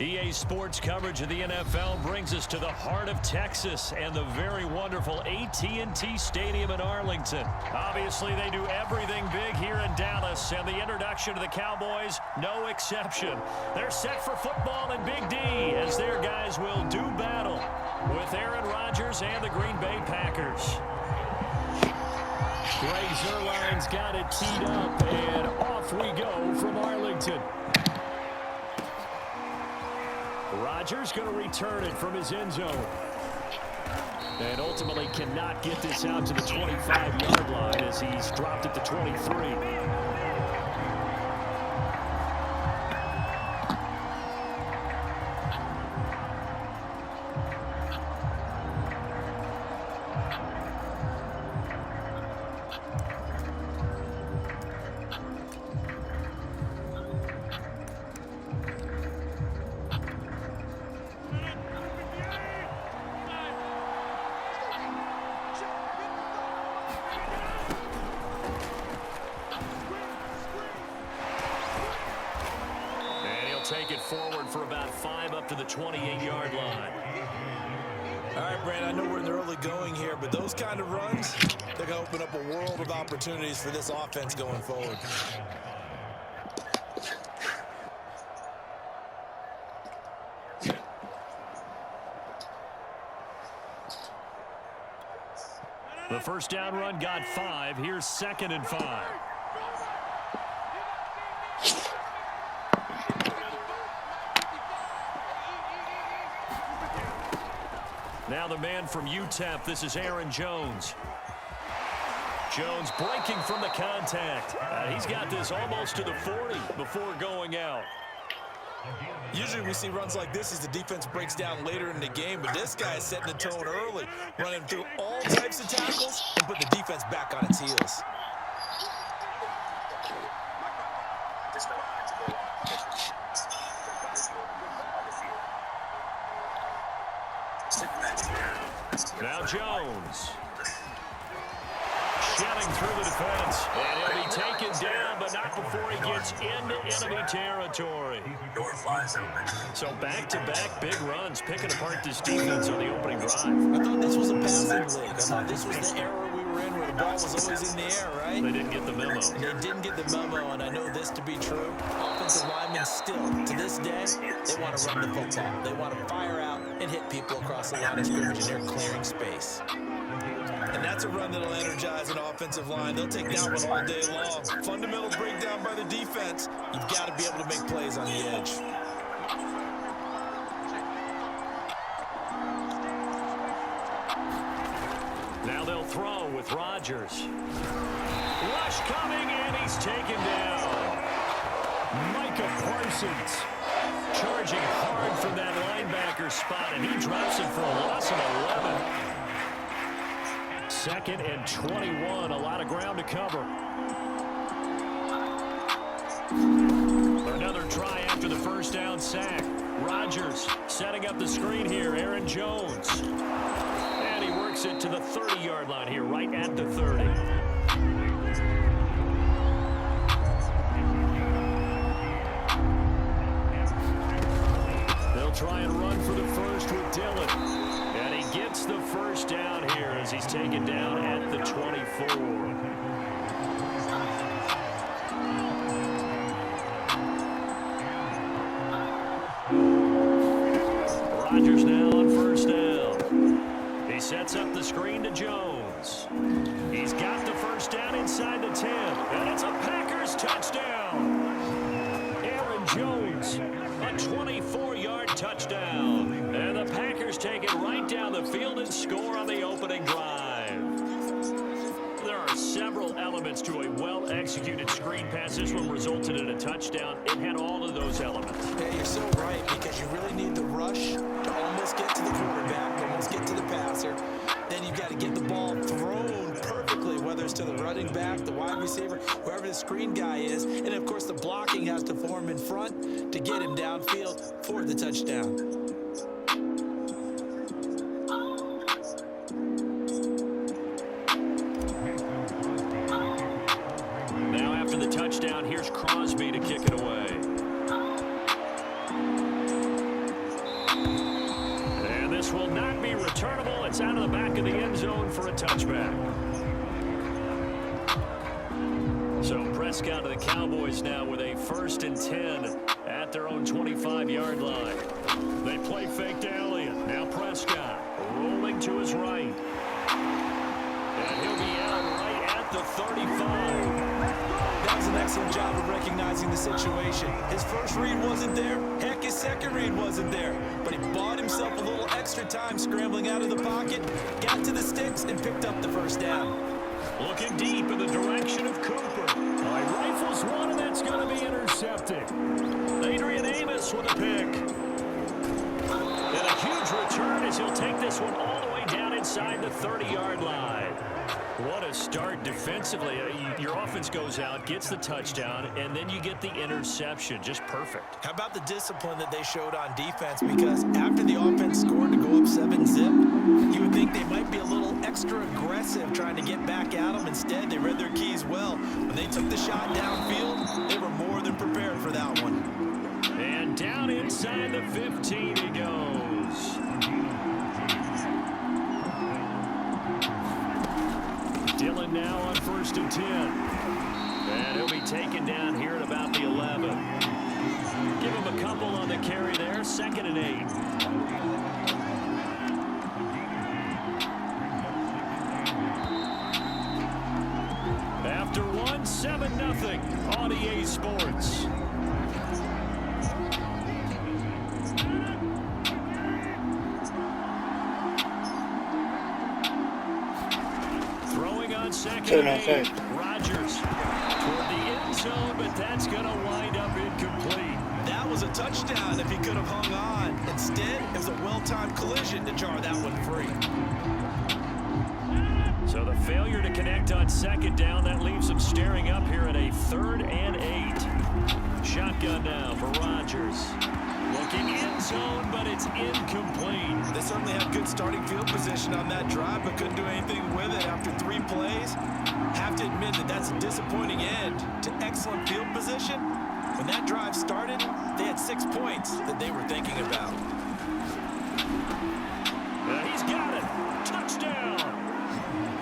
EA Sports coverage of the NFL brings us to the heart of Texas and the very wonderful AT&T Stadium in Arlington. Obviously, they do everything big here in Dallas, and the introduction to the Cowboys, no exception. They're set for football in Big D as their guys will do battle with Aaron Rodgers and the Green Bay Packers. Greg Zuerlein's got it teed up, and off we go from Arlington. Rodgers going to return it from his end zone. And ultimately cannot get this out to the 25-yard line as he's dropped at the 23. Take it forward for about 5 up to the 28-yard line. All right, Brand, I know we're in the early going here, but those kind of runs, they're going to open up a world of opportunities for this offense going forward. The first down run got 5. Here's 2nd and 5. Now the man from UTEP, this is Aaron Jones. Jones breaking from the contact. He's got this almost to the 40 before going out. Usually we see runs like this as the defense breaks down later in the game, but this guy is setting the tone early, running through all types of tackles and putting the defense back on its heels. Now Jones. Shouting through the defense. And he'll be taken down, but not before he gets into enemy territory. So back-to-back big runs, picking apart this defense on the opening drive. I thought this was a passing league. I thought this was the era we were in where the ball was always in the air, right? They didn't get the memo. They didn't get the memo, and I know this to be true. Offensive linemen still, to this day, they want to run the football. They want to fire out and hit people across the line of scrimmage, and they're clearing space. And that's a run that'll energize an offensive line. They'll take that one all day long. Fundamental breakdown by the defense. You've got to be able to make plays on the edge. Now they'll throw with Rodgers. Rush coming, and he's taken down. Micah Parsons charging hard from that linebacker spot, and he drops it for a loss of 11. 2nd and 21, a lot of ground to cover. Another try after the first down sack. Rodgers setting up the screen here. Aaron Jones. And he works it to the 30-yard line here, right at the 30. They'll try and run for the first with Dillon. And he gets the first down here as he's taken down at the 24. Rodgers now on first down. He sets up the screen to Jones. He's got the first down inside the 10. And it's a Packers touchdown. Aaron Jones, a 24-yard touchdown. And the Packers take it right down the field and score on the opening drive. There are several elements to a well-executed screen pass. This one resulted in a touchdown. It had all of those elements. Yeah, you're so right, because you really need the rush to almost get to the quarterback, almost get to the passer. Then you've got to get the ball thrown perfectly, whether it's to the running back, the wide receiver, whoever the screen guy is. And, of course, the blocking has to form in front to get him downfield for the touchdown. Now after the touchdown, here's Crosby to kick it away. This will not be returnable. It's out of the back of the end zone for a touchback. So Prescott of the Cowboys now with a 1st and 10 at their own 25-yard line. They play fake to Elliott. Now Prescott rolling to his right. And he'll be out right at the 35. That was an excellent job of recognizing the situation. His first read wasn't there. Heck, his second read wasn't there. But he bought himself a little extra time scrambling out of the pocket, got to the sticks, and picked up the first down. Looking deep in the direction of Cooper. Rifles one, and that's going to be intercepted. Adrian Amos with a pick. And a huge return as he'll take this one all the way down inside the 30-yard line. What a start defensively. Your offense goes out, gets the touchdown, and then you get the interception. Just perfect. How about the discipline that they showed on defense? Because after the offense scored to go up 7-zip, you would think they might be a little extra aggressive trying to get back at them. Instead, they read their keys well. When they took the shot downfield, they were more than prepared for that one. And down inside the 15 he goes. Dillon now on 1st and 10. And he'll be taken down here at about the 11. Give him a couple on the carry there. 2nd and 8. After 7-0 on EA Sports. Throwing on 2nd and 8. Rodgers toward the end zone, but that's going to wind up incomplete. That was a touchdown if he could have hung on. Instead, it was a well-timed collision to jar that one free. So the failure to connect on 2nd down, that leaves them staring up here at a 3rd and 8. Shotgun now for Rodgers. Looking end zone, but it's incomplete. They certainly had good starting field position on that drive, but couldn't do anything with it after 3 plays. Have to admit that that's a disappointing end to excellent field position. When that drive started, they had 6 points that they were thinking about. He's got it. Touchdown.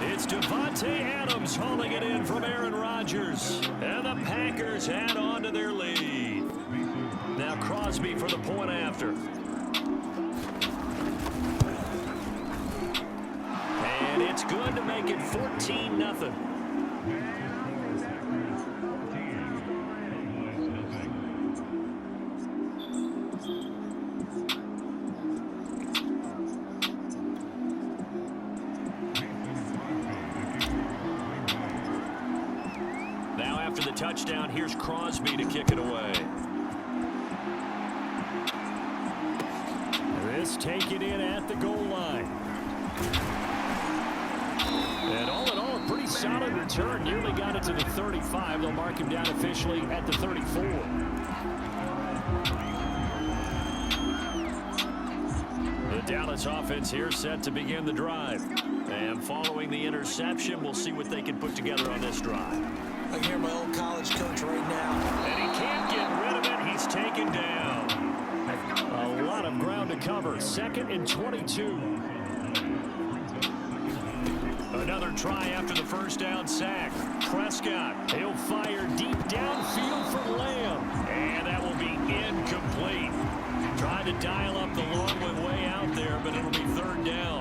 It's Devontae Adams hauling it in from Aaron Rodgers. And the Packers add on to their lead. Now Crosby for the point after. And it's good to make it 14-0. Now after the touchdown, here's Crosby to kick it away. This taken in at the goal line. And all in all, a pretty solid return. Nearly got it to the 35. They'll mark him down officially at the 34. The Dallas offense here set to begin the drive. And following the interception, we'll see what they can put together on this drive. I can hear my old college coach right now. And he can't get rid of it. He's taken down. A lot of ground to cover. 2nd and 22. Another try after the first down sack. Prescott, he'll fire deep downfield from Lamb. And that will be incomplete. Trying to dial up the long one way out there, but it'll be 3rd down.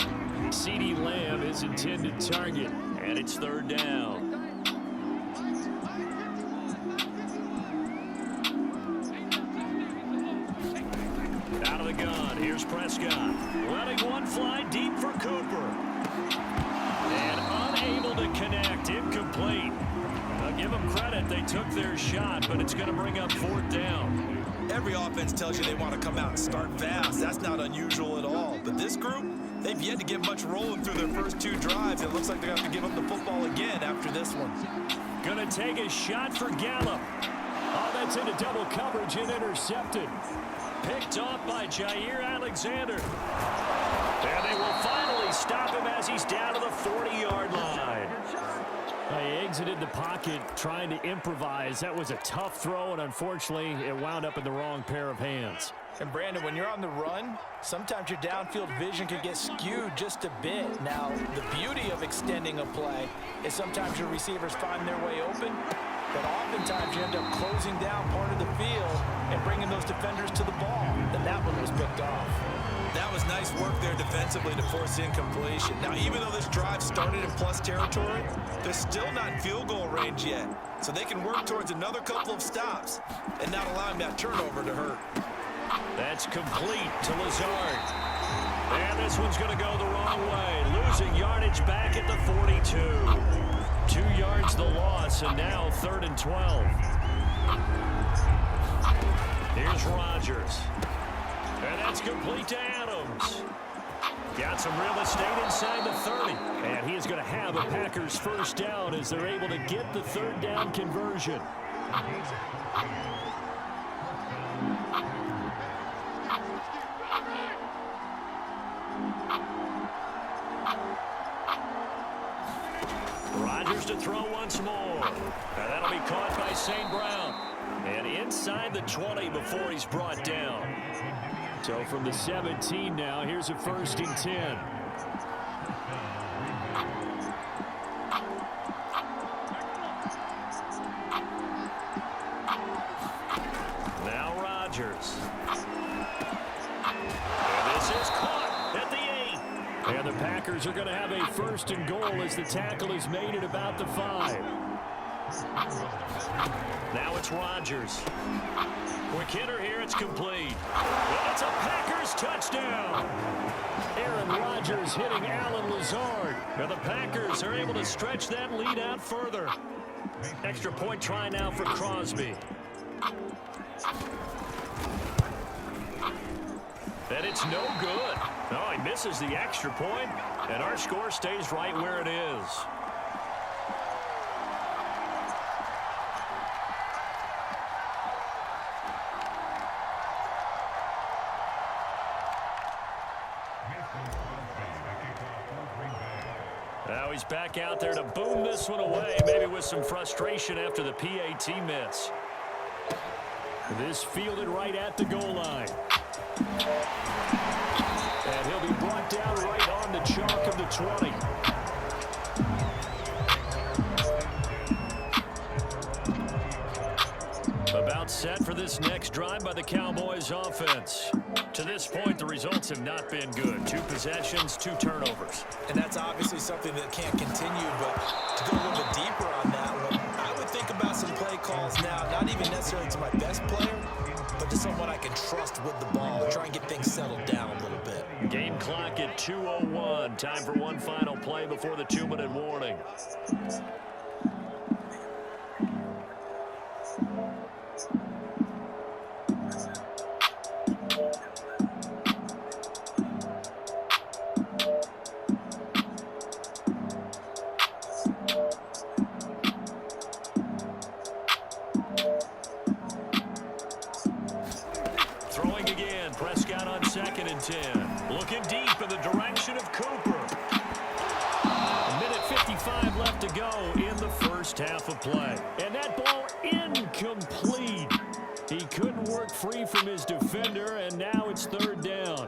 CeeDee Lamb is intended target, and it's 3rd down. Out of the gun, here's Prescott. Letting one fly deep for Cooper. And unable to connect, incomplete. I'll give them credit, they took their shot, but it's going to bring up 4th down. Every offense tells you they want to come out and start fast. That's not unusual at all. But this group, they've yet to get much rolling through their first 2 drives. It looks like they're going to have to give up the football again after this one. Going to take a shot for Gallup. Oh, that's into double coverage and intercepted. Picked off by Jair Alexander. And they will finally stop him as he's down to the 40-yard line. He exited the pocket trying to improvise. That was a tough throw, and unfortunately, it wound up in the wrong pair of hands. And Brandon, when you're on the run, sometimes your downfield vision can get skewed just a bit. Now, the beauty of extending a play is sometimes your receivers find their way open, but oftentimes you end up closing down part of the field and bringing those defenders to the ball. And that one was picked off. That was nice work there defensively to force incompletion. Now, even though this drive started in plus territory, they're still not in field goal range yet. So they can work towards another couple of stops and not allowing that turnover to hurt. That's complete to Lazard. And this one's going to go the wrong way. Losing yardage back at the 42. 2 yards the loss, and now 3rd and 12. Here's Rodgers. And that's complete to Adams. Got some real estate inside the 30. And he is going to have a Packers first down as they're able to get the 3rd down conversion. Rodgers to throw once more. And that'll be caught by St. Brown. And inside the 20 before he's brought down. So from the 17 now, here's a 1st and 10. Now Rodgers. And this is caught at the 8. And the Packers are going to have a 1st and goal as the tackle is made at about the 5. Now it's Rodgers. Quick hitter here, it's complete. And it's a Packers touchdown. Aaron Rodgers hitting Alan Lazard. And the Packers are able to stretch that lead out further. Extra point try now for Crosby. And it's no good. No, he misses the extra point, and our score stays right where it is. Now he's back out there to boom this one away, maybe with some frustration after the PAT miss. This fielded right at the goal line. And he'll be brought down right on the chalk of the 20. About set for this next drive by the Cowboys offense. To this point, the results have not been good. 2 possessions, 2 turnovers. And that's obviously something that can't continue, but to go a little bit deeper on that one, I would think about some play calls now, not even necessarily to my best player, but to someone I can trust with the ball, try and get things settled down a little bit. Game clock at 2:01. Time for one final play before the 2-minute warning. Throwing again, Prescott on 2nd and 10. Looking deep in the direction of Cooper. A minute 55 left to go in the first half of play. And that ball incomplete. He couldn't work free from his defender, and now it's 3rd down.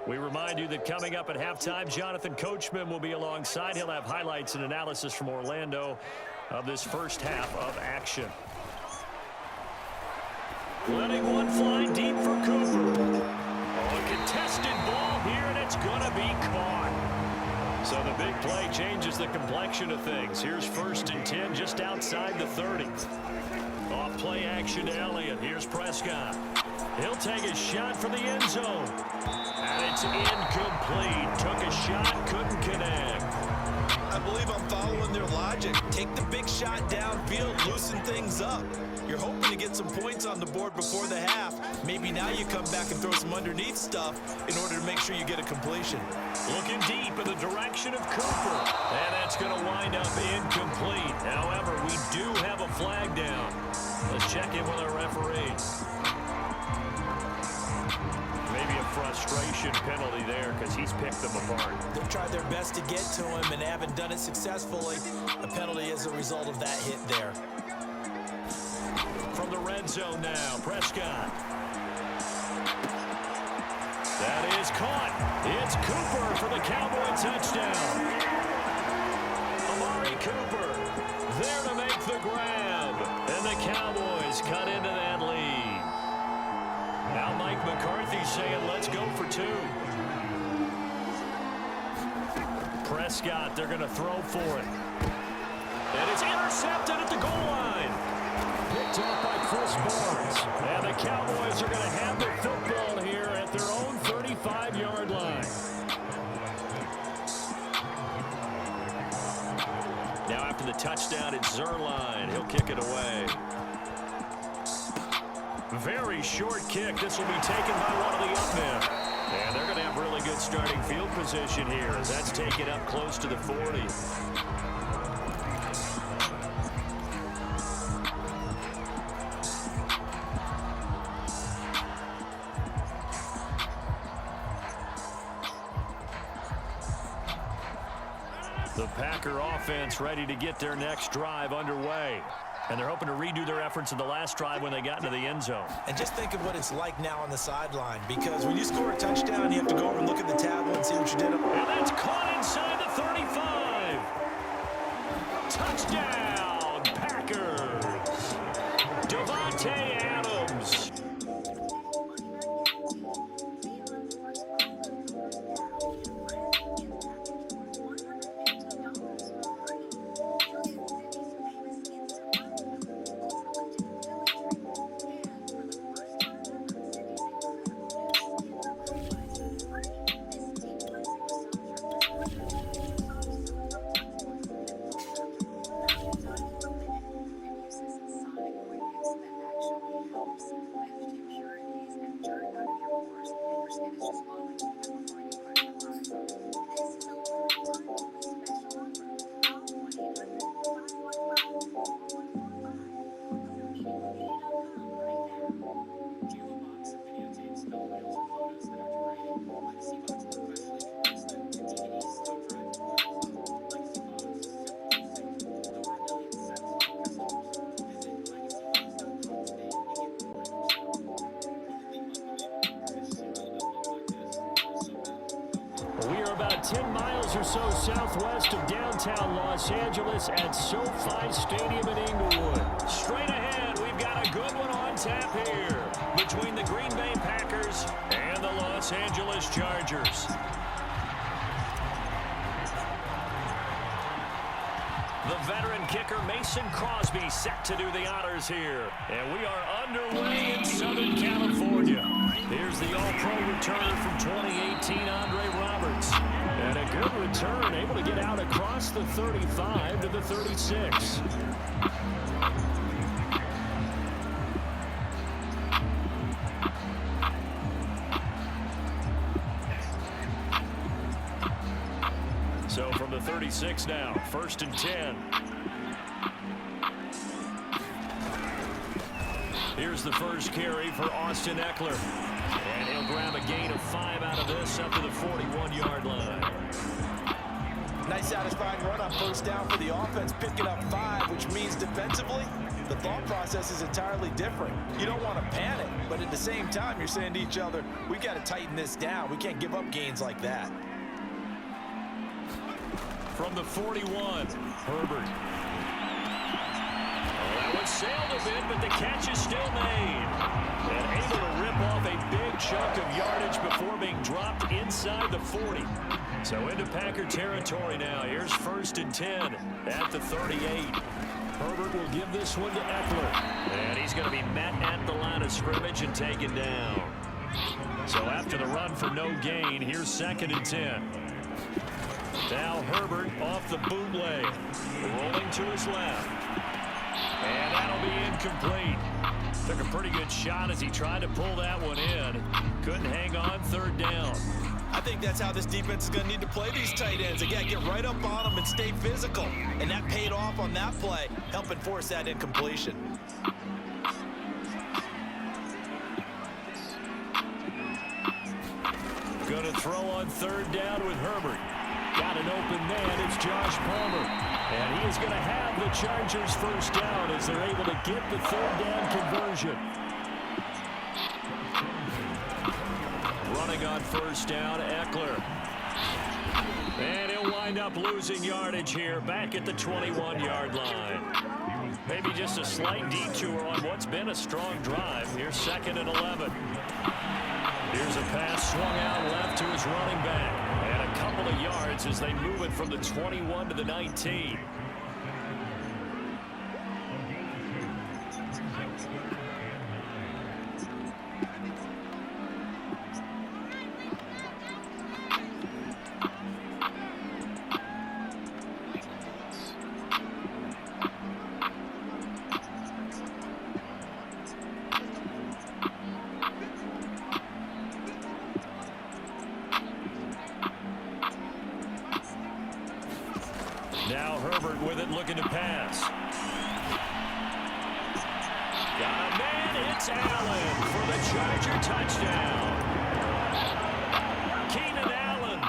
We remind you that coming up at halftime, Jonathan Coachman will be alongside. He'll have highlights and analysis from Orlando of this first half of action. Letting one fly deep for Cooper. Oh, a contested ball here, and it's going to be caught. So the big play changes the complexion of things. Here's 1st and 10 just outside the 30. Off play action to Elliott. Here's Prescott. He'll take a shot from the end zone. And it's incomplete. Took a shot, couldn't connect. I believe I'm following their logic strategic. Take the big shot downfield, loosen things up. You're hoping to get some points on the board before the half. Maybe now you come back and throw some underneath stuff in order to make sure you get a completion. Looking deep in the direction of Cooper. And that's going to wind up incomplete. However, we do have a flag down. Let's check in with our referee. Maybe a frustration penalty there because he's picked them apart. They've tried their best to get to him and haven't done it successfully. A penalty as a result of that hit there. From the red zone now, Prescott. That is caught. It's Cooper for the Cowboy touchdown. Amari Cooper there to make the grab. And the Cowboys cut into that lead. Now Mike McCarthy saying, let's go for two. Prescott, they're going to throw for it. And it's intercepted at the goal line. Picked up by Chris Barnes. And the Cowboys are going to have the football here at their own 35-yard line. Now after the touchdown, it's Zerline. He'll kick it away. Very short kick. This will be taken by one of the up men. And they're going to have really good starting field position here as that's taken up close to the 40. The Packer offense ready to get their next drive underway. And they're hoping to redo their efforts in the last drive when they got into the end zone. And just think of what it's like now on the sideline, because when you score a touchdown, you have to go over and look at the tablet and see what you did. And that's caught inside the 35. Touchdown, Packers. Devontae Adams. We are about 10 miles or so southwest of downtown Los Angeles at SoFi Stadium in Inglewood. Straight ahead, we've got a good one on tap here between the Green Bay Packers and the Los Angeles Chargers. The veteran kicker Mason Crosby set to do the honors here. And we are underway in Southern California. Here's the all-pro returner from 2018, Andre Roberts. And a good return, able to get out across the 35 to the 36. So from the 36 now, 1st and 10. Here's the first carry for Austin Eckler. And he'll grab a gain of 5 out of this up to the 41-yard line. Nice satisfying run on first down for the offense, picking up 5, which means defensively, the thought process is entirely different. You don't want to panic, but at the same time, you're saying to each other, we've got to tighten this down. We can't give up gains like that. From the 41, Herbert. That one sailed a bit, but the catch is still made. And able to rip off a big chunk of yardage before being dropped inside the 40. So into Packer territory now. Here's 1st and 10 at the 38. Herbert will give this one to Eckler. And he's going to be met at the line of scrimmage and taken down. So after the run for no gain, here's 2nd and 10. Now Herbert off the bootleg. Rolling to his left. And that'll be incomplete. Took a pretty good shot as he tried to pull that one in. Couldn't hang on, third down. I think that's how this defense is going to need to play these tight ends. Again, get right up on them and stay physical. And that paid off on that play, helping force that incompletion. Going to throw on third down with Herbert. Got an open man. It's Josh Palmer. And he is going to have the Chargers first down as they're able to get the third down conversion. Running on first down, Eckler. And he'll wind up losing yardage here back at the 21-yard line. Maybe just a slight detour on what's been a strong drive. Here's 2nd and 11. Here's a pass swung out left to his running back. And a couple of yards as they move it from the 21 to the 19. Now Herbert with it, looking to pass. Got a man, it's Allen for the Charger touchdown. Keenan Allen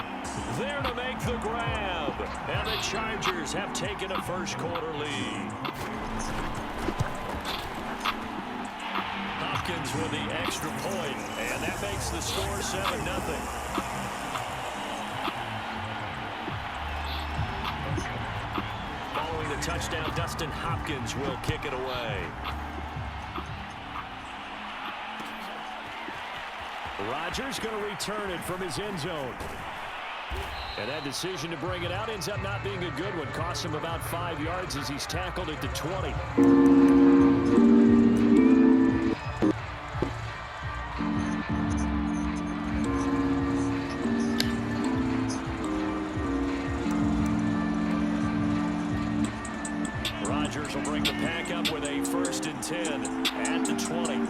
there to make the grab. And the Chargers have taken a first-quarter lead. Hopkins with the extra point, and that makes the score 7-0. Touchdown, Dustin Hopkins will kick it away. Rodgers going to return it from his end zone. And that decision to bring it out ends up not being a good one. Cost him about 5 yards as he's tackled at the 20. Will bring the pack up with a 1st and 10 at the 20.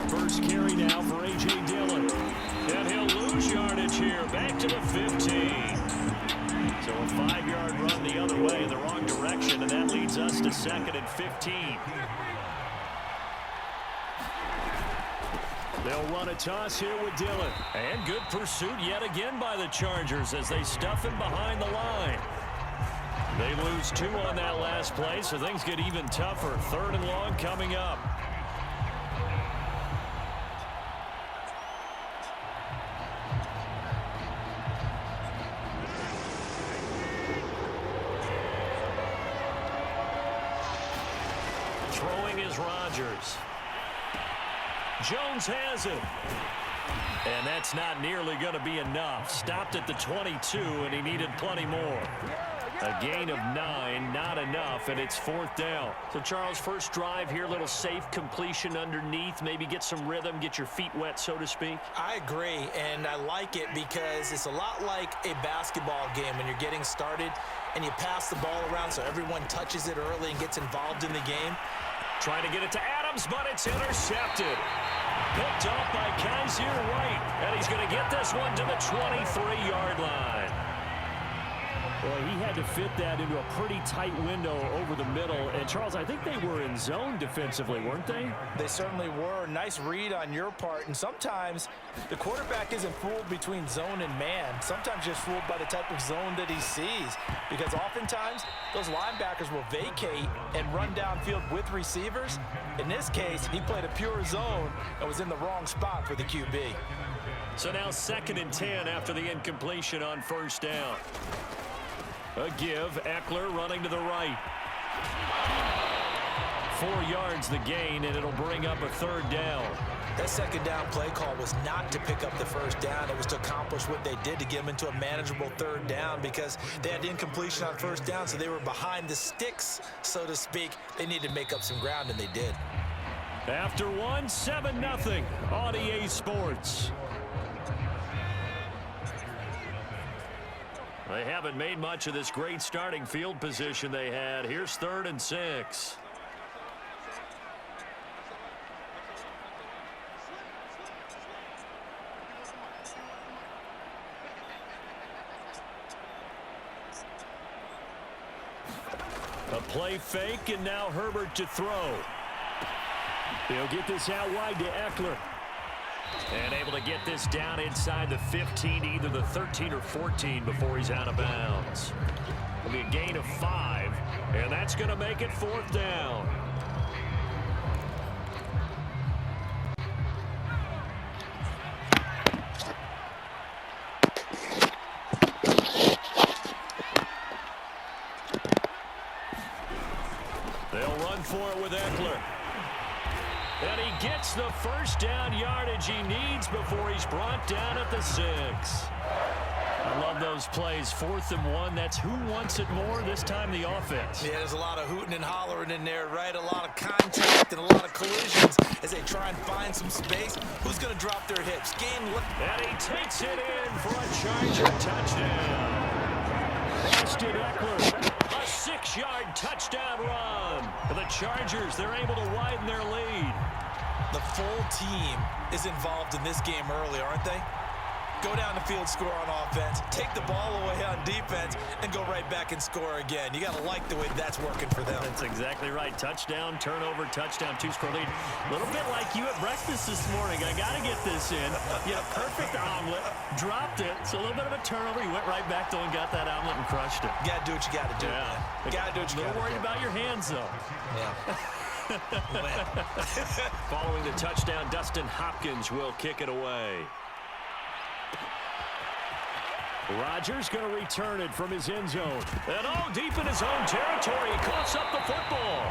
First carry now for A.J. Dillon. And he'll lose yardage here back to the 15. So a 5-yard run the other way in the wrong direction, and that leads us to 2nd and 15. They'll run a toss here with Dillon. And good pursuit yet again by the Chargers as they stuff him behind the line. They lose 2 on that last play, so things get even tougher. 3rd and long coming up. Throwing is Rodgers. Jones has it. And that's not nearly going to be enough. Stopped at the 22, and he needed plenty more. A gain of 9, not enough, and it's 4th down. So, Charles, first drive here, little safe completion underneath. Maybe get some rhythm, get your feet wet, so to speak. I agree, and I like it because it's a lot like a basketball game when you're getting started and you pass the ball around so everyone touches it early and gets involved in the game. Trying to get it to Adams, but it's intercepted. Picked off by Kaiser White, and he's going to get this one to the 23-yard line. Well, he had to fit that into a pretty tight window over the middle. And, Charles, I think they were in zone defensively, weren't they? They certainly were. Nice read on your part. And sometimes the quarterback isn't fooled between zone and man. Sometimes just fooled by the type of zone that he sees. Because oftentimes, those linebackers will vacate and run downfield with receivers. In this case, he played a pure zone and was in the wrong spot for the QB. So now 2nd and 10 after the incompletion on first down. A give, Eckler running to the right. 4 yards the gain, and it'll bring up a 3rd down. That 2nd down play call was not to pick up the 1st down. It was to accomplish what they did to get them into a manageable 3rd down because they had incompletion on 1st down, so they were behind the sticks, so to speak. They needed to make up some ground, and they did. After 1, 7-0 on EA Sports. They haven't made much of this great starting field position they had. Here's 3rd and 6. A play fake, and now Herbert to throw. He'll get this out wide to Eckler. And able to get this down inside the 15, either the 13 or 14 before he's out of bounds. It'll be a gain of 5, and that's going to make it 4th down. They'll run for it with Eckler. And he gets the first down yardage he needs before he's brought down at the 6. I love those plays. 4th and 1. That's who wants it more, this time the offense. Yeah, there's a lot of hooting and hollering in there, right? A lot of contact and a lot of collisions as they try and find some space. Who's going to drop their hips? And he takes it in for a Charger touchdown. Austin Eckler, a 6-yard touchdown run. For the Chargers, they're able to widen their lead. The full team is involved in this game early, aren't they? Go down the field, score on offense, take the ball away on defense, and go right back and score again. You got to like the way that's working for them. That's exactly right. Touchdown, turnover, touchdown, 2-score lead. A little bit like you at breakfast this morning. I got to get this in. Yeah, perfect omelet. Dropped it. So a little bit of a turnover. You went right back, though, and got that omelet and crushed it. You got to do what you got to do, man. You got to do what you got to do. Don't worry about your hands, though. Yeah. Following the touchdown, Dustin Hopkins will kick it away. Rodgers going to return it from his end zone. And all deep in his own territory, he coughs up the football.